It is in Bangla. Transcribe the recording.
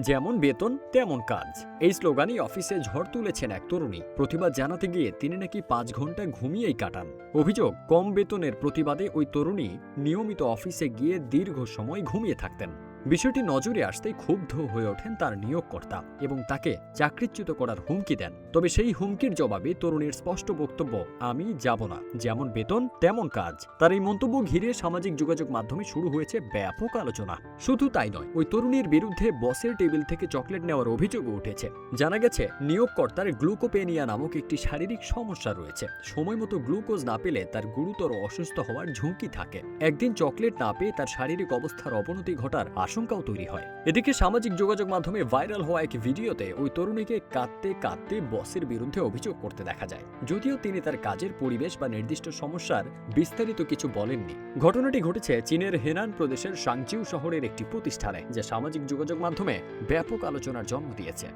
যেমন বেতন তেমন কাজ, এই স্লোগানই অফিসে ঝড় তুলেছেন এক তরুণী। প্রতিবাদ জানাতে গিয়ে তিনি নাকি ৫ ঘন্টা ঘুমিয়েই কাটান। অভিযোগ, কম বেতনের প্রতিবাদে ওই তরুণী নিয়মিত অফিসে গিয়ে দীর্ঘ সময় ঘুমিয়ে থাকতেন। বিষয়টি নজরে আসতেই ক্ষুব্ধ হয়ে ওঠেন তার নিয়োগকর্তা এবং তাকে চাকরিচ্যুত করার হুমকি দেন। তবে সেই হুমকির জবাবে তরুণীর স্পষ্ট বক্তব্য, আমি যাব না, যেমন বেতন তেমন কাজ। তার এই মন্তব্য ঘিরে সামাজিক যোগাযোগ মাধ্যমে শুরু হয়েছে ব্যাপক আলোচনা। শুধু তাই নয়, ওই তরুণীর বিরুদ্ধে বসের টেবিল থেকে চকলেট নেওয়ার অভিযোগও উঠেছে। জানা গেছে, নিয়োগকর্তার গ্লুকোপেনিয়া নামক একটি শারীরিক সমস্যা রয়েছে। সময়মতো গ্লুকোজ না পেলে তার গুরুতর অসুস্থ হওয়ার ঝুঁকি থাকে। একদিন চকলেট না পেয়ে তার শারীরিক অবস্থার অবনতি ঘটার আশঙ্কাও তৈরি হয়। এদিকে সামাজিক যোগাযোগ মাধ্যমে ভাইরাল হওয়া এক ভিডিওতে ওই তরুণীকে কাঁদতে কাঁদতে বসের বিরুদ্ধে অভিযোগ করতে দেখা যায়। যদিও তিনি তার কাজের পরিবেশ বা নির্দিষ্ট সমস্যার বিস্তারিত কিছু বলেননি। ঘটনাটি ঘটেছে চীনের হেনান প্রদেশের সাংচিউ শহরের একটি প্রতিষ্ঠানে, যা সামাজিক যোগাযোগ মাধ্যমে ব্যাপক আলোচনার জন্ম দিয়েছে।